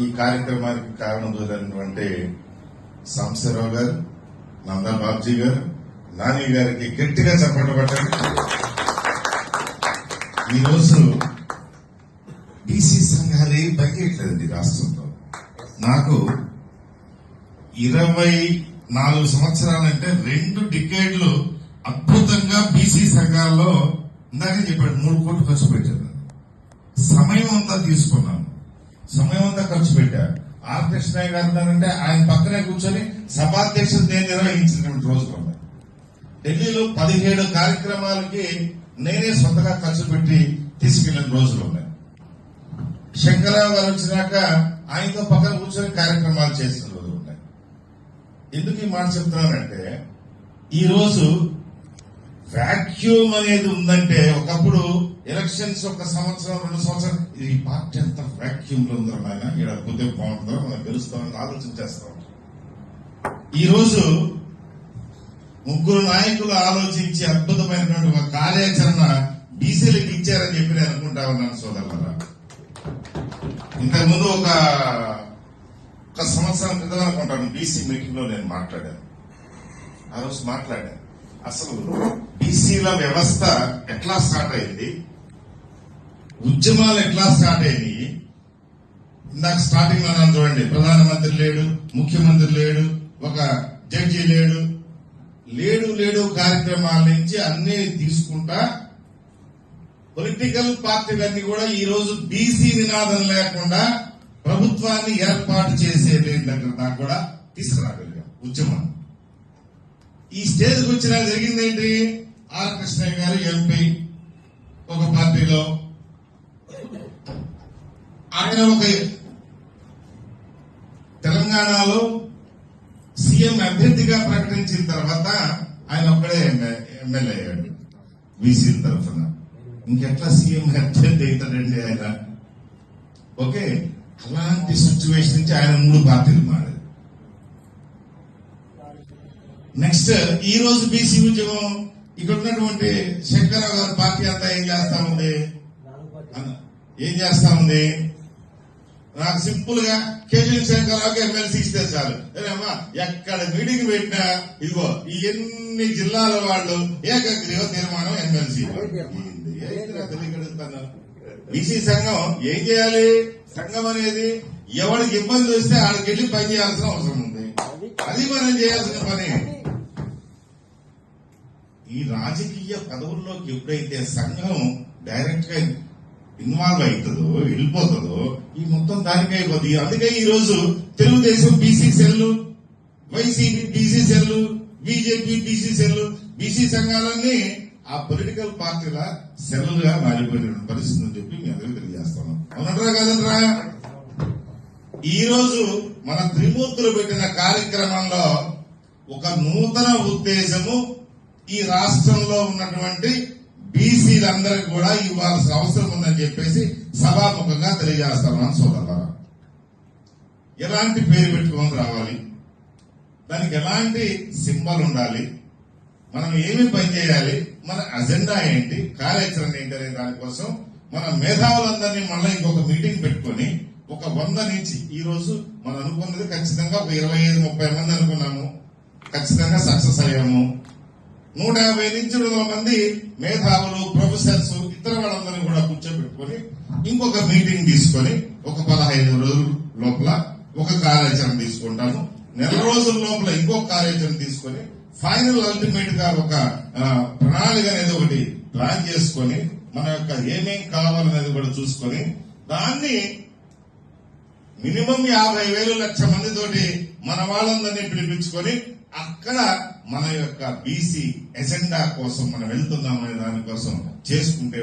ఈ కార్యక్రమానికి కారణమైనటువంటి సాంబశివరావు గారు, నందా బాబ్జీ గారు, నాని గారికి గట్టిగా చప్పట్లు పట్టండి. ఈరోజు బీసీ సంఘాలు ఏం పనిచేయట్లేదండి రాష్ట్రంలో. నాకు 24 సంవత్సరాలంటే 2 డికేడ్లు అద్భుతంగా బీసీ సంఘాల్లో ఇందాక చెప్పాడు 3 కోట్లు ఖర్చు పెట్టారు. సమయం అంతా తీసుకున్నాను, సమయం అంతా ఖర్చు పెట్టా. ఆర్ కృష్ణయ్య గారు అంటే ఆయన పక్కనే కూర్చొని సభాధ్యక్షులు నేను నిర్వహించినటువంటి రోజులు ఉన్నాయి. ఢిల్లీలో 17 కార్యక్రమాలకి నేనే సొంతగా ఖర్చు పెట్టి తీసుకెళ్లిన రోజులు ఉన్నాయి. శంకరరావు గారు వచ్చినాక ఆయనతో పక్కన కూర్చొని కార్యక్రమాలు చేసిన రోజులు ఉన్నాయి. ఎందుకు ఈ మాట చెప్తున్నానంటే, ఈ రోజు వాక్యూమ్ అనేది ఉందంటే, ఒకప్పుడు ఎలక్షన్స్ 1 సంవత్సరం 2 సంవత్సరం ఈ పార్టీ ఎంత వాక్యూమ్ లో ఉందో ఆయన ఇక్కడ పోతే బాగుంటుందో మనం గెలుస్తామని ఆలోచన చేస్తాం. ఈ రోజు 3 నాయకులు ఆలోచించి అద్భుతమైనటువంటి ఒక కార్యాచరణ బీసీలకు ఇచ్చారని చెప్పి నేను అనుకుంటా ఉన్నాను సోదరులారా. ఇంతకుముందు ఒక సంవత్సరం క్రితం అనుకుంటాను బీసీ మీటింగ్ లో నేను మాట్లాడాను. ఆ రోజు మాట్లాడాను అసలు బీసీల వ్యవస్థ ఎట్లా స్టార్ట్ అయింది, ఉద్యమాలు ఎట్లా స్టార్ట్ అయినాయి. ఇందాక స్టార్టింగ్ లో చూడండి, ప్రధానమంత్రి లేడు, ముఖ్యమంత్రి లేడు, ఒక జడ్జి లేడు, లేడు కార్యక్రమాల నుంచి అన్ని తీసుకుంటా పొలిటికల్ పార్టీలన్నీ కూడా ఈ రోజు బీసీ నినాదం లేకుండా ప్రభుత్వాన్ని ఏర్పాటు చేసే దగ్గర దాకా కూడా తీసుకురాగలిగాం ఉద్యమం. ఈ స్టేజ్కి వచ్చినా జరిగిందేంటి, ఆర్ కృష్ణయ్య గారు ఎంపీ ఒక పార్టీలో, ఆయన ఒక తెలంగాణలో సీఎం అభ్యర్థిగా ప్రకటించిన తర్వాత ఆయన ఒక్కడే ఎమ్మెల్యే అయ్యాడు బీసీల తరఫున. ఇంకెట్లా సీఎం అభ్యర్థి అవుతాడండి ఆయన? ఓకే, అలాంటి సిచ్యువేషన్ నుంచి ఆయన 3 పార్టీలు మారారు. నెక్స్ట్ ఈ రోజు బీసీ ఉద్యమం ఇక్కడ ఉన్నటువంటి శంకరరావు గారి పార్టీ అంతా ఏం చేస్తా ఉంది, నాకు సింపుల్ గా కేజీఎన్ శంకరరావుకి ఎమ్మెల్సీ ఇస్తే చాలు. అమ్మా ఎక్కడ మీటింగ్ పెట్టినా ఇదిగో ఈ ఎన్ని జిల్లాల వాళ్ళు ఏకగ్రీవ తీర్మానం ఎమ్మెల్సీ. బీసీ సంఘం ఏం చేయాలి? సంఘం అనేది ఎవరికి ఇబ్బంది వస్తే ఆడికి వెళ్ళి పని చేయాల్సిన అవసరం ఉంది. అది మనం చేయాల్సిన పని. ఈ రాజకీయ పదవుల్లోకి ఎప్పుడైతే సంఘం డైరెక్ట్ గా ఇన్వాల్వ్ అవుతుందో, వెళ్ళిపోతుందో, ఈ మొత్తం దానికి అయిపోతుంది. అందుకే ఈ రోజు Telugu Desam BC cell, YCP BC cell, BJP BC cell, BC సంఘాలన్నీ ఆ పొలిటికల్ పార్టీల సెల్లుగా మారిపోయిన పరిస్థితి అని చెప్పి మీ అందరికీ తెలియజేస్తున్నాం. అవునంటారా కాదంటారా? ఈ రోజు మన త్రిమూర్తులు పెట్టిన కార్యక్రమంలో ఒక నూతన ఉద్దేశము ఈ రాష్ట్రంలో ఉన్నటువంటి బీసీలందరికీ కూడా ఇవ్వాల్సిన అవసరం ఉందని చెప్పేసి సభాముఖంగా తెలియజేస్తామని సోదరులారా. ఎలాంటి పేరు పెట్టుకొని రావాలి, దానికి ఎలాంటి సింబల్ ఉండాలి, మనం ఏమి పని చేయాలి, మన అజెండా ఏంటి, కార్యాచరణ ఏంటి అనే దానికోసం మన మేధావులందరినీ మళ్ళీ ఇంకొక మీటింగ్ పెట్టుకుని ఒక 100 నుంచి ఈ రోజు మనం అనుకున్నది ఖచ్చితంగా ఒక 25-30 మంది అనుకున్నాము, ఖచ్చితంగా సక్సెస్ అయ్యాము. 150 నుంచి 200 మంది మేధావులు, ప్రొఫెసర్స్, ఇతర వాళ్ళందరినీ కూడా కూర్చోబెట్టుకుని ఇంకొక మీటింగ్ తీసుకొని ఒక 15 రోజుల లోపల ఒక కార్యాచరణ తీసుకుంటాము. 1 నెల రోజుల లోపల ఇంకొక కార్యాచరణ తీసుకొని ఫైనల్ అల్టిమేట్ గా ఒక ప్రణాళిక అనేది ఒకటి ప్లాన్ చేసుకొని మన యొక్క ఏమేం కావాలనేది కూడా చూసుకొని దాన్ని మినిమం 50,000 లక్ష మందితోటి మన వాళ్ళందరినీ పిలిపించుకొని అక్కడ మన యొక్క బీసీ ఎజెండా కోసం మనం వెళ్తున్నామనే దానికోసం చేసుకుంటే